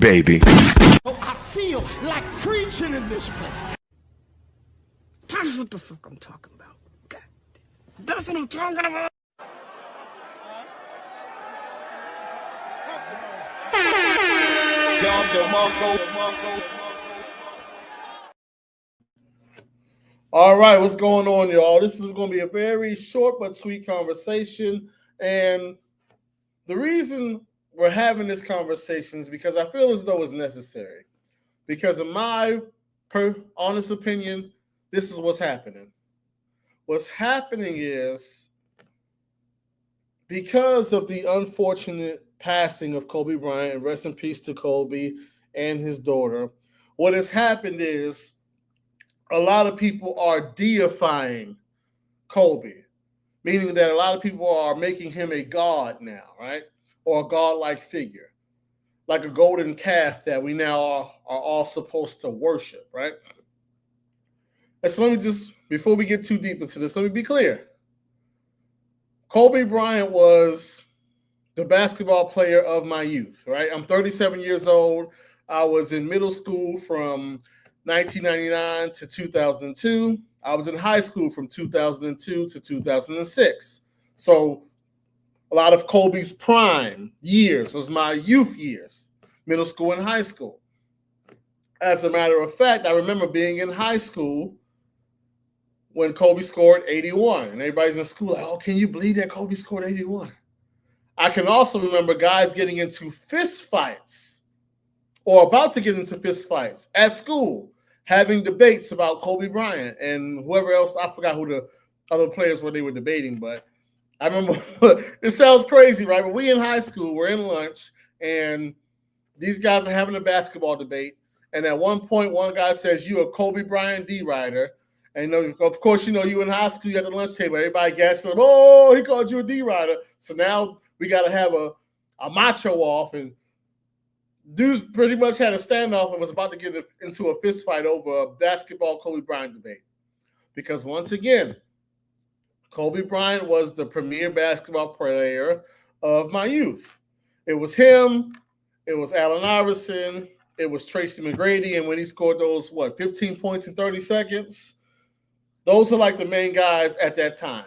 baby. Oh, I feel like preaching in this place. That's what the fuck I'm talking about. God, that's what I'm talking about. All right, what's going on, y'all? This is going to be a very short but sweet conversation. And the reason we're having this conversation is because I feel as though it's necessary. Because in my honest opinion, this is what's happening. What's happening is because of the unfortunate passing of Kobe Bryant, and rest in peace to Kobe and his daughter, what has happened is a lot of people are deifying Kobe, meaning that a lot of people are making him a god now, right? Or a godlike figure, like a golden calf that we now are all supposed to worship, right? And so let me just, before we get too deep into this, let me be clear. Kobe Bryant was the basketball player of my youth, right? I'm 37 years old. I was in middle school from 1999 to 2002. I was in high school from 2002 to 2006. So a lot of Kobe's prime years was my youth years, middle school and high school. As a matter of fact, I remember being in high school when Kobe scored 81. And everybody's in school like, oh, can you believe that Kobe scored 81? I can also remember guys getting into fist fights or about to get into fist fights at school, having debates about Kobe Bryant and whoever else. I forgot who the other players were they were debating, but I remember it sounds crazy, right? But we in high school, we're in lunch, and these guys are having a basketball debate. And at one point, one guy says, "You a Kobe Bryant D-Rider." And of course, you in high school, you at the lunch table, everybody gassing up, "Oh, he called you a D-Rider." So now we got to have a macho off, and dudes pretty much had a standoff and was about to get into a fist fight over a basketball Kobe Bryant debate. Because once again, Kobe Bryant was the premier basketball player of my youth. It was him, it was Allen Iverson, it was Tracy McGrady, and when he scored those, 15 points in 30 seconds? Those are like the main guys at that time.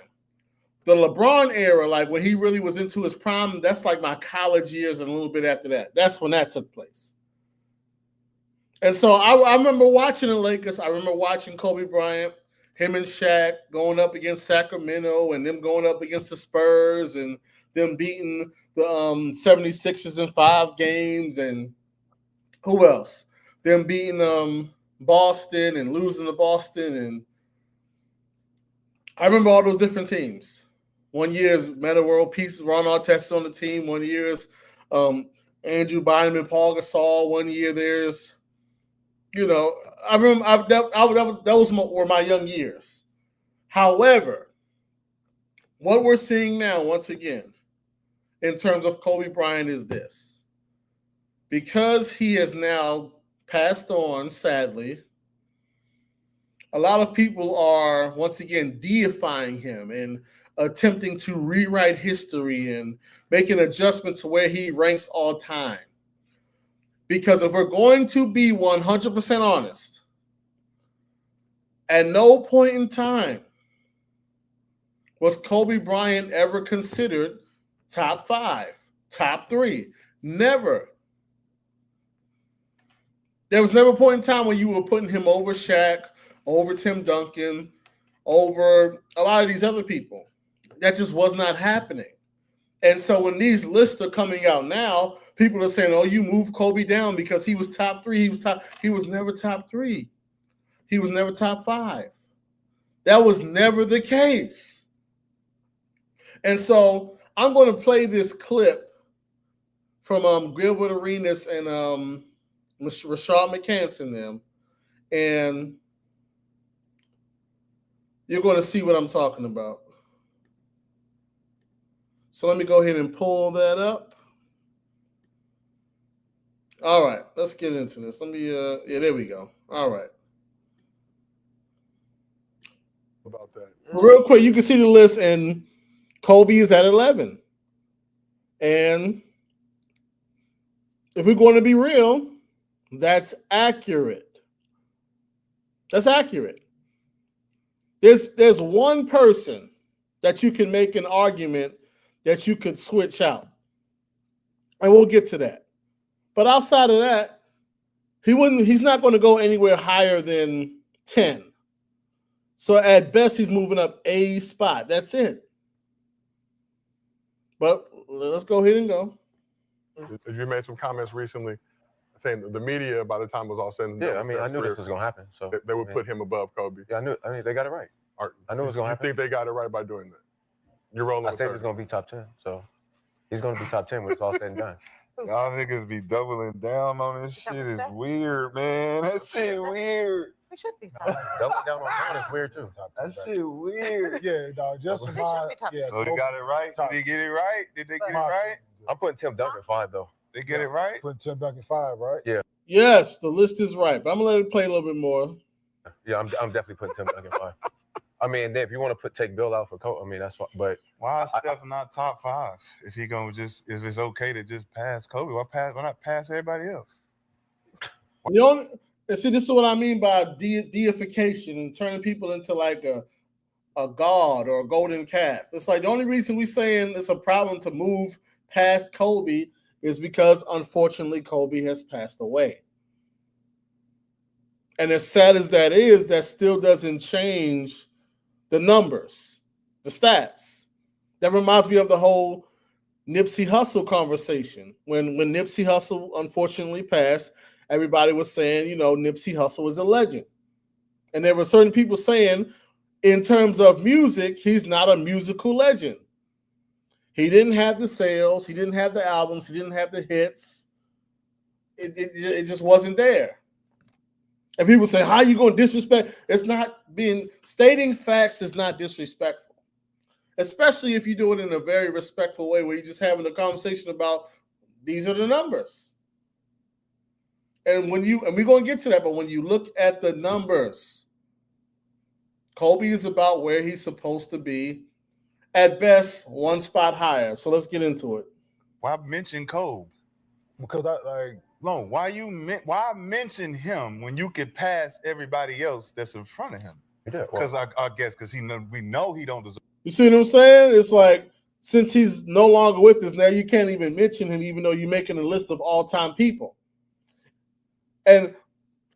The LeBron era, like when he really was into his prime, that's like my college years and a little bit after that. That's when that took place. And so I remember watching the Lakers. I remember watching Kobe Bryant, him and Shaq going up against Sacramento and them going up against the Spurs and them beating the 76ers in 5 games. And who else? Them beating Boston and losing to Boston. And I remember all those different teams. One year is Meta World Peace, Ron Artest on the team. One year is Andrew Bynum and Paul Gasol. One year there's, I remember those were my young years. However, what we're seeing now, once again, in terms of Kobe Bryant is this. Because he has now passed on, sadly, a lot of people are, once again, deifying him and attempting to rewrite history and make an adjustment to where he ranks all time. Because if we're going to be 100% honest, at no point in time was Kobe Bryant ever considered top 5, top 3. Never. There was never a point in time when you were putting him over Shaq, over Tim Duncan, over a lot of these other people. That just was not happening. And so when these lists are coming out now, people are saying, "Oh, you moved Kobe down because he was top 3. He was never top 3. He was never top 5." That was never the case. And so I'm going to play this clip from Gilbert Arenas and Rashad McCants and them, and you're going to see what I'm talking about. So let me go ahead and pull that up. All right, let's get into this. There we go. All right. About that. Real quick, you can see the list, and Kobe is at 11. And if we're going to be real, that's accurate. That's accurate. There's one person that you can make an argument that you could switch out. And we'll get to that. But outside of that, he's not going to go anywhere higher than 10. So at best, he's moving up a spot. That's it. But let's go ahead and go. You made some comments recently saying that the media, by the time it was all said and done, Yeah, I mean, I knew this was gonna happen. So they would put him above Kobe. Yeah, I knew. I mean, they got it right. I knew it was gonna happen. You think they got it right by doing that? You're rolling. I said he was gonna be top 10. So he's gonna be top 10 when it's all said and done. Y'all niggas be doubling down on this shit. Is weird, man. That shit weird. We should be top. Double down on mine is weird too. That shit weird. Yeah, dog. Just We should my, be top. yeah. So they got it right? Did they get it right? Did they get it right? I'm putting Tim Duncan 5 though. They get it right? Put Tim Duncan 5, right? Yeah. Yes, the list is right. But I'm going to let it play a little bit more. Yeah, I'm definitely putting Tim Duncan 5. I mean, if you want to take Bill out for Kobe, I mean that's fine. But Why is Steph not top 5? If he gonna if it's okay to just pass Kobe, why not pass everybody else? And see, this is what I mean by deification and turning people into like a god or a golden calf. It's like the only reason we're saying it's a problem to move past Kobe is because, unfortunately, Kobe has passed away. And as sad as that is, that still doesn't change the numbers, the stats. That reminds me of the whole Nipsey Hussle conversation. When Nipsey Hussle unfortunately passed, everybody was saying, Nipsey Hussle is a legend. And there were certain people saying, in terms of music, he's not a musical legend. He didn't have the sales. He didn't have the albums. He didn't have the hits. It just wasn't there. And people say, how are you going to disrespect? Stating facts is not disrespectful. Especially if you do it in a very respectful way where you're just having a conversation about these are the numbers. And we're going to get to that, but when you look at the numbers, Kobe is about where he's supposed to be. At best, one spot higher. So let's get into it. Why mention Kobe? Because why mention him when you could pass everybody else that's in front of him? Because I guess we know he don't deserve. You see what I'm saying? It's like, since he's no longer with us now, you can't even mention him, even though you're making a list of all-time people. And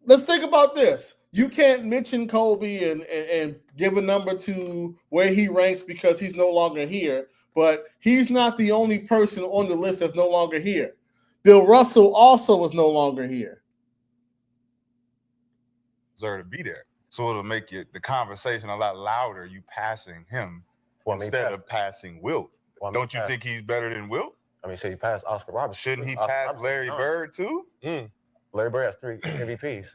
let's think about this. You can't mention Kobe and give a number to where he ranks because he's no longer here. But he's not the only person on the list that's no longer here. Bill Russell also was no longer here. Deserve to be there. So it'll make the conversation a lot louder, you passing him instead of passing Wilt. Don't you think he's better than Wilt? I mean, should he pass Oscar Robertson? Shouldn't he pass Larry Bird too? Larry Bird has 3 MVPs.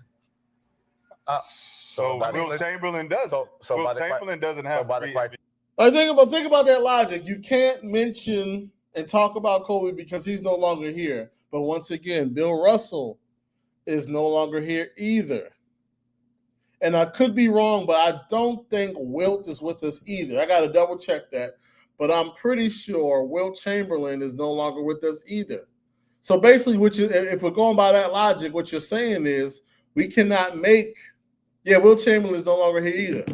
So Wilt Chamberlain doesn't. Wilt Chamberlain doesn't have 3 MVPs. Think about that logic. You can't mention and talk about Kobe because he's no longer here. But once again, Bill Russell is no longer here either. And I could be wrong, but I don't think Wilt is with us either. I got to double check that. But I'm pretty sure Wilt Chamberlain is no longer with us either. So basically, if we're going by that logic, what you're saying is we cannot make, Wilt Chamberlain is no longer here either.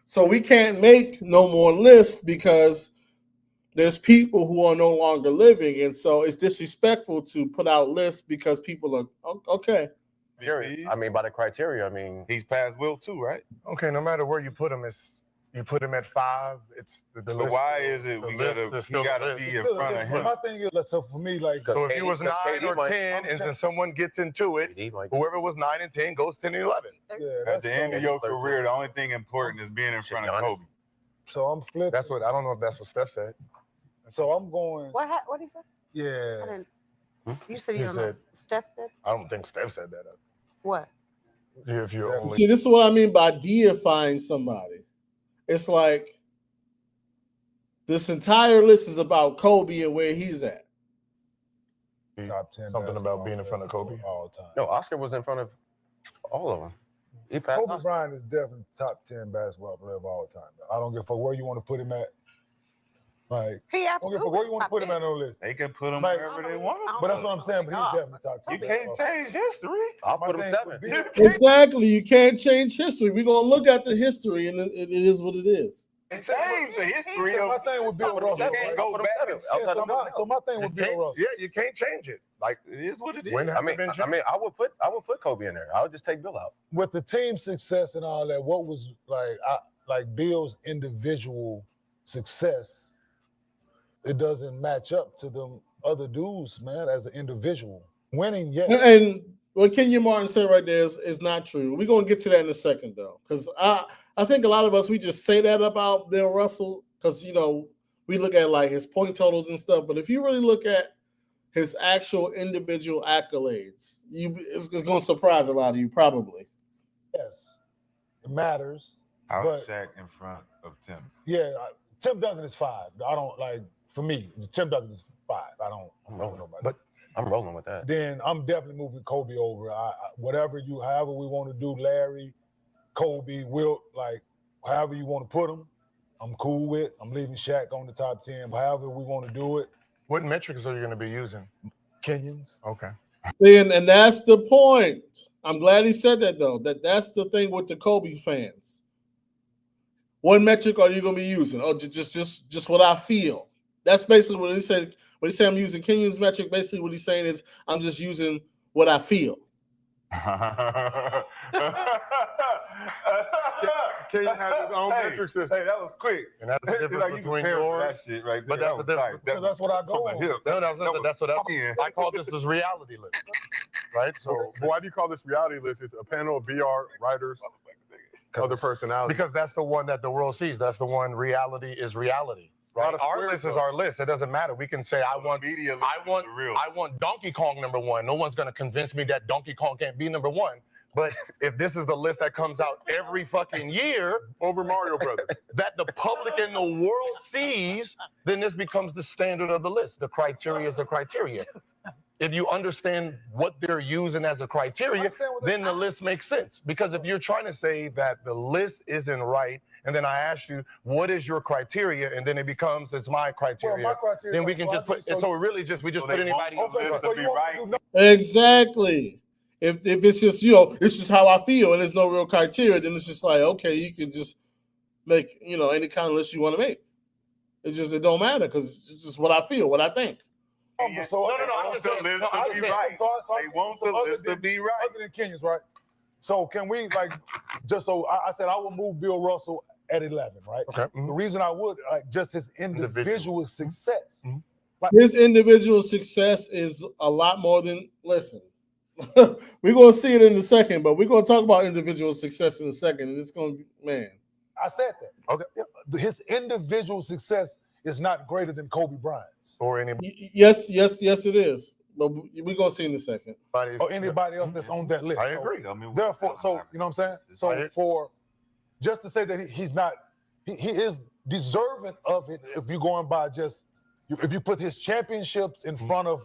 So we can't make no more lists because there's people who are no longer living. And so it's disrespectful to put out lists because people are, okay. I mean, by the criteria, he's past Wilt too, right? Okay, no matter where you put him, you put him at 5. It's the list. Why is it he gotta be in front of him? My thing is, so for me, like, so if he was 9 or 10, and then someone gets into it, whoever was 9 and 10 goes 10 and 11. Yeah, at the end of your career, the only thing important is being in front of Kobe. So I'm flipping. That's what I don't know if that's what Steph said. So I'm going. What did he say? Yeah. I didn't. You said you don't know. Steph said. I don't think Steph said that. What? If you're only... See, this is what I mean by deifying somebody. It's like this entire list is about Kobe and where he's at. Top 10. Something about being in front of Kobe all time. No, Oscar was in front of all of them. Kobe Bryant is definitely top 10 basketball player of all time. I don't give a fuck where you want to put him at. Like, He okay, absolutely. for where you want to top put him 10. at on the list? They can put him Like- wherever they want. But that's what I'm saying. But he's Oh, definitely top 10. You can't change history. I'll My put him thing 7. would be- Exactly. You can't change history. We're gonna look at the history, and it is what it is. It changed the history So of my thing would be You Russell. can't Right? go back and Yeah, outside so, of my, so my thing would be Russell. Yeah, you can't change it. Like, It is what it is. when I has mean, it been I changed? mean, I would put Kobe in there. I would just take Bill out. With the team success and all that, what was like Bill's individual success? It doesn't match up to them other dudes, man. As an individual, winning, yes. And what Kenya Martin said right there is not true. We're gonna get to that in a second, though, because I think a lot of us we just say that about Bill Russell because we look at like his point totals and stuff. But if you really look at his actual individual accolades, it's gonna surprise a lot of you probably. Yes, it matters. I was But- Shaq in front of Tim. Yeah, Tim Duncan is 5. I don't like. For me, Tim Duncan is 5. I don't know nobody. But I'm rolling with that. Then I'm definitely moving Kobe over. Whatever however we want to do, Larry, Kobe, Wilt, like however you want to put them, I'm cool with. I'm leaving Shaq on the top 10. However we want to do it, What metrics are you going to be using? Kenyans. Okay. And that's the point. I'm glad he said that though. That's the thing with the Kobe fans. What metric are you gonna be using? Oh, just what I feel. That's basically what he said. When he said I'm using Kenyon's metric, basically what he's saying is I'm just using what I feel. Kenyon has his own metric system. Hey, that was quick. And that's the Like, difference you between compare yours. that shit right But there. that's the difference. So that's what I go From on. the hip. No, that's what Yeah. I call this as reality list. Right? So But why do you call this reality list? It's a panel of BR writers, other personalities. because that's the one that the world sees. That's the one reality is reality. Right? Not a Our square list is though. our list. It doesn't matter. We can say I want media list I want is the real. I want Donkey Kong number 1. No one's gonna convince me that Donkey Kong can't be number 1. But if this is the list that comes out every fucking year Over Mario Brothers. that the public and the world sees, then this becomes the standard of the list. The criteria is the criteria. If you understand what they're using as a criteria, then the list makes sense. Because if you're trying to say that the list isn't right, and then I ask you, what is your criteria? And then it becomes, it's my Well, criteria. my criteria. Then we can just put, so it really just, we just So put they won't- anybody on the Okay, list. so be you want right. to do Exactly. If it's just it's just how I feel and there's no real criteria, then it's just like okay, you can just make any kind of list you want to make. It don't matter because it's just what I feel, what I think. So No, I'm want just the saying, list no, to I'm be just saying. right. They want the other list to than- be right. Other than Kenyans, right? So can we just so I said I would move Bill Russell at 11, right? Okay. The reason I would just his individual success. Mhm. His individual success is a lot more than listen. We're gonna see it in a second, but we're gonna talk about individual success in a second, and it's gonna be man. I said that. Okay. His individual success is not greater than Kobe Bryant's Or anybody. Yes, it is. But we're gonna see in a second. or anybody else that's on that list. I So, agree. I mean, Therefore, so you know what I'm saying? So Right. for just to say that he's not, he is deserving of it if you're going by just if you put his championships in front of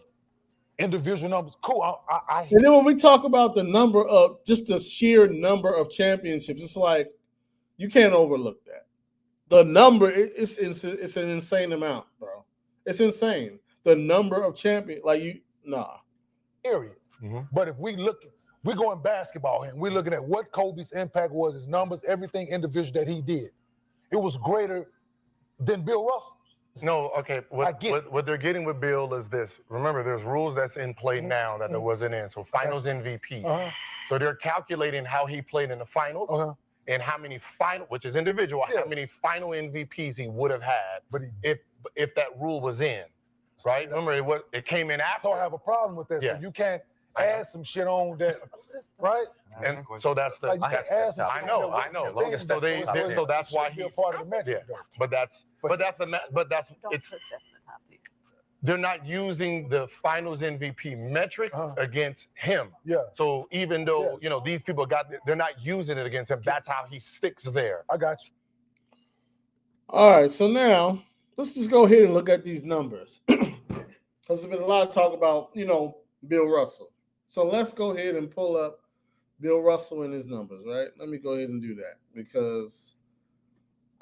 individual numbers. Cool. I And then when we talk about the number of just the sheer number of championships, it's like you can't overlook that. The number it's an insane amount, bro. It's insane. The number of champions, period. Mhm. But if we go in basketball and we're looking at what Kobe's impact was, his numbers, everything individual that he did, it was greater than Bill Russell. No, okay. I get What they're getting with Bill is this. Remember, there's rules that's in play now that there wasn't in. So finals MVP. Uh-huh. So they're calculating how he played in the finals Uh-huh. and how many final, which is individual, Yeah. how many final MVPs he would have had But if that rule was in. Right? Remember, it came in after. so I have a problem with that. Yeah. So you can't I know. add some shit on that, right? And so that's the. Like you that's- can add some I shit know, on that I know. wasn't So there. they, so that's why should be a he's. part of the metric. Yeah. though. But that's Don't it's put that in the top 10. they're not using the finals MVP metric Uh-huh. against him. Yeah, So even though Yes. these people they're not using it against him. That's how he sticks there. I got you. All right, so now let's just go ahead and look at these numbers. Because there's been a lot of talk about, Bill Russell. So let's go ahead and pull up Bill Russell and his numbers, right? Let me go ahead and do that because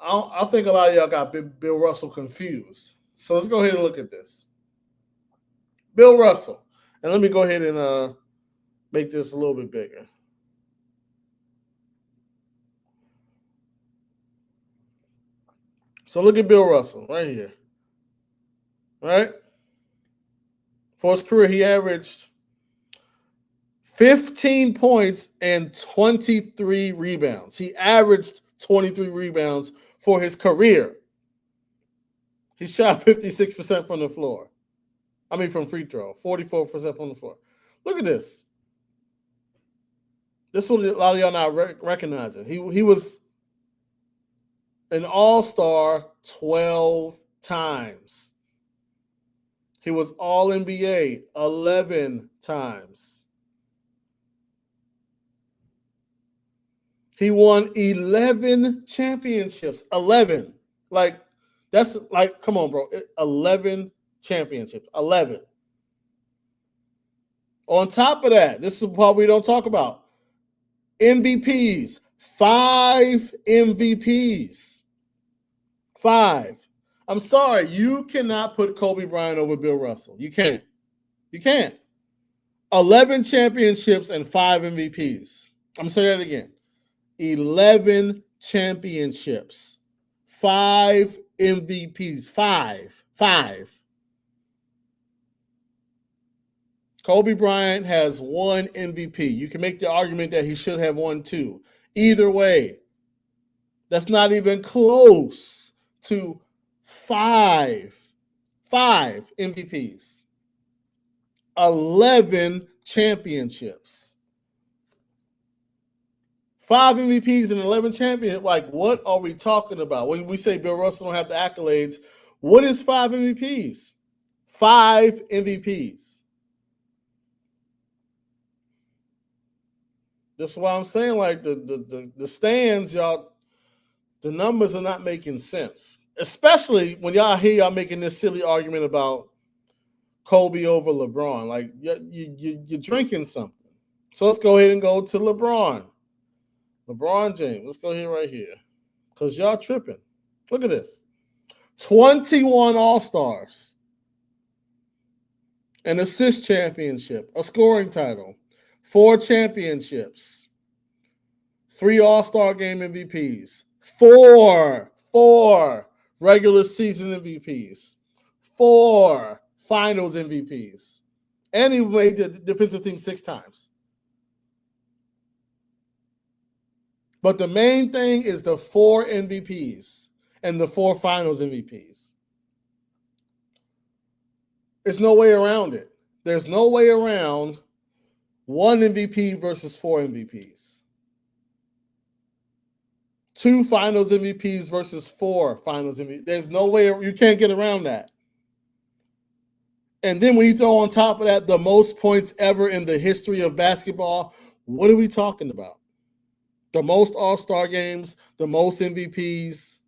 I think a lot of y'all got Bill Russell confused. So let's go ahead and look at this. Bill Russell. And let me go ahead and make this a little bit bigger. So look at Bill Russell right here. Right? For his career, he averaged 15 points and 23 rebounds. He averaged 23 rebounds for his career. He shot 56% from the floor. I mean, from free throw, 44% from the floor. Look at this. This is what a lot of y'all not recognizing. He was an all-star 12 times. He was all-NBA 11 times. He won 11 championships. 11. Like, that's like, come on, bro. 11 championships. 11. On top of that, this is what we don't talk about. MVPs. 5 MVPs. 5. I'm sorry, you cannot put Kobe Bryant over Bill Russell. You can't. You can't. 11 championships and 5 MVPs. I'm going to say that again. 11 championships. 5 MVPs. 5. Kobe Bryant has 1 MVP. You can make the argument that he should have won 2. Either way, that's not even close to 5 MVPs. 11 championships. 5 MVPs and 11 champions. Like, what are we talking about? When we say Bill Russell don't have the accolades, what is 5 MVPs? 5 MVPs. This is why I'm saying, like, the stands, y'all, the numbers are not making sense. Especially when y'all hear y'all making this silly argument about Kobe over LeBron. Like, you're drinking something. So let's go ahead and go to LeBron. LeBron James. Let's go here right here. Because y'all tripping. Look at this. 21 All-Stars. An assist championship. A scoring title. 4 championships. 3 All-Star game MVPs. 4 regular season MVPs. 4 finals MVPs. And he made the defensive team 6 times. But the main thing is the 4 MVPs and the 4 finals MVPs. There's no way around it. There's no way around 1 MVP versus 4 MVPs. 2 finals MVPs versus 4 finals MVPs. There's no way, you can't get around that. And then when you throw on top of that the most points ever in the history of basketball, what are we talking about? The most All-Star games, the most MVPs.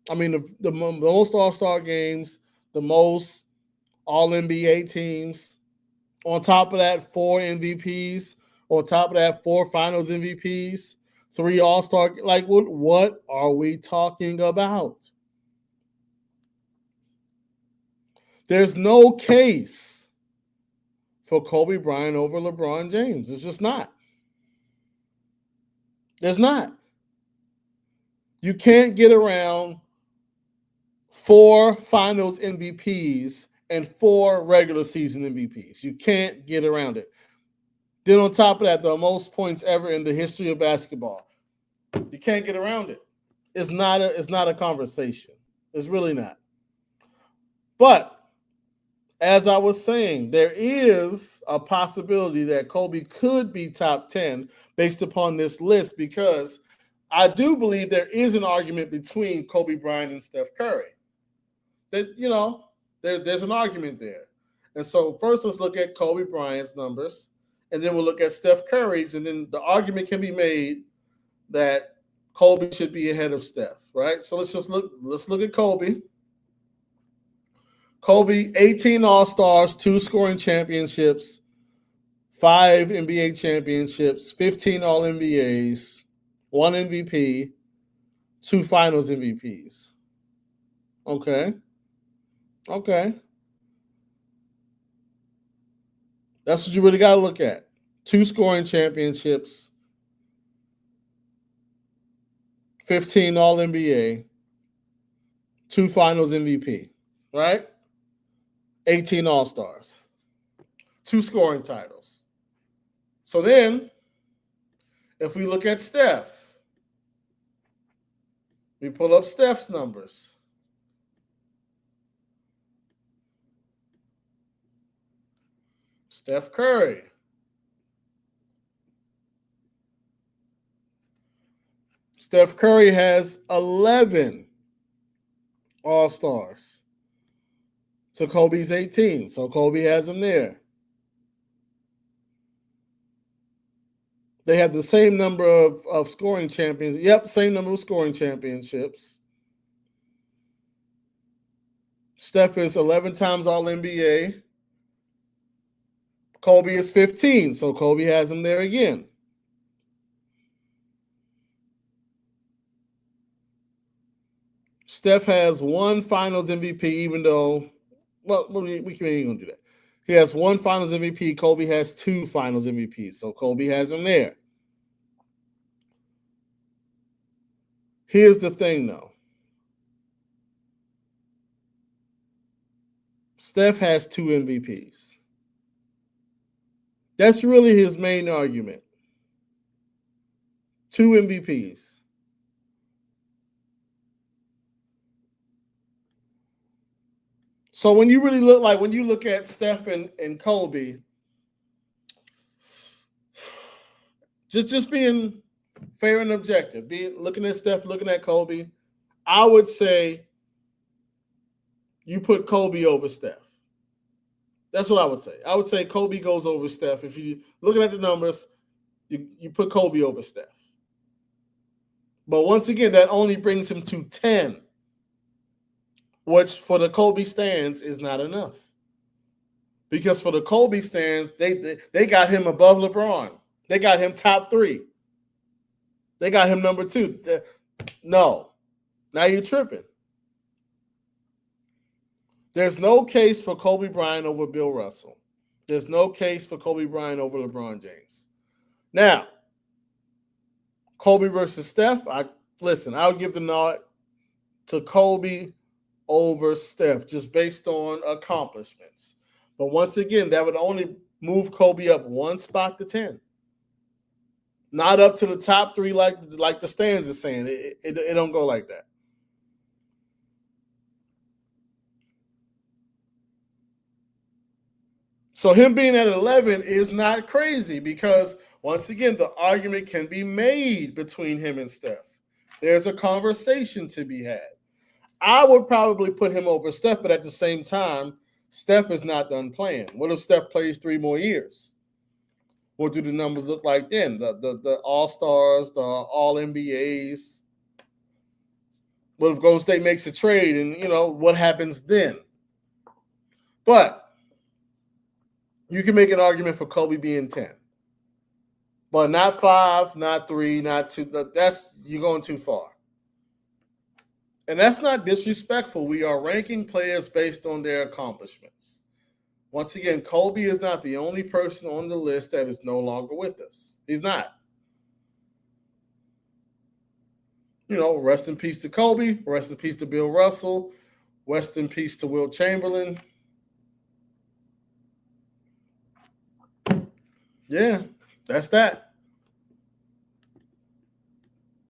I mean, the most All-Star games, the most All-NBA teams. On top of that, 4 MVPs. On top of that, 4 finals MVPs. 3 All-Star. Like, what are we talking about? There's no case for Kobe Bryant over LeBron James. It's just not. There's not. You can't get around 4 finals MVPs and 4 regular season MVPs. You can't get around it. Then on top of that, the most points ever in the history of basketball. You can't get around it. It's not a conversation. It's really not. But as I was saying, there is a possibility that Kobe could be top 10 based upon this list, because I do believe there is an argument between Kobe Bryant and Steph Curry. That, you know, there's an argument there. And so first let's look at Kobe Bryant's numbers, and then we'll look at Steph Curry's, and then the argument can be made that Kobe should be ahead of Steph, right? So let's look at Kobe. Kobe, 18 All-Stars, 2 scoring championships, 5 NBA championships, 15 All-NBAs, 1 MVP, 2 finals MVPs. Okay. That's what you really got to look at. 2 scoring championships, 15 All-NBA, 2 finals MVP, right? 18 All-Stars, 2 scoring titles. So then, if we look at Steph, we pull up Steph's numbers. Steph Curry. Steph Curry has 11 All-Stars. So Kobe's 18. So Kobe has him there. They have the same number of scoring champions. Yep, same number of scoring championships. Steph is 11 times All-NBA. Kobe is 15, so Kobe has him there again. Steph has 1 finals MVP, even though, well, we can't even do that. He has 1 finals MVP. Kobe has 2 finals MVPs, so Kobe has him there. Here's the thing, though. Steph has 2 MVPs. That's really his main argument. 2 MVPs. So when you really look at Steph and Kobe, just being fair and objective, looking at Steph, looking at Kobe, I would say you put Kobe over Steph. That's what I would say. I would say Kobe goes over Steph. If you looking at the numbers, you put Kobe over Steph. But once again, that only brings him to 10, which for the Kobe stands is not enough. Because for the Kobe stands, they got him above LeBron. They got him top 3. They got him number 2. No. Now you're tripping. There's no case for Kobe Bryant over Bill Russell. There's no case for Kobe Bryant over LeBron James. Now, Kobe versus Steph, I'll give the nod to Kobe over Steph just based on accomplishments. But once again, that would only move Kobe up 1 spot to 10. Not up to the top 3 like the stands is saying. It don't go like that. So him being at 11 is not crazy because, once again, the argument can be made between him and Steph. There's a conversation to be had. I would probably put him over Steph, but at the same time, Steph is not done playing. What if Steph plays 3 more years? What do the numbers look like then? The All-Stars, the All-NBAs. What if Golden State makes a trade and, what happens then? But you can make an argument for Kobe being 10. But not 5, not 3, not 2. You're going too far. And that's not disrespectful. We are ranking players based on their accomplishments. Once again, Kobe is not the only person on the list that is no longer with us. He's not. Rest in peace to Kobe. Rest in peace to Bill Russell. Rest in peace to Wilt Chamberlain. Yeah, that's that.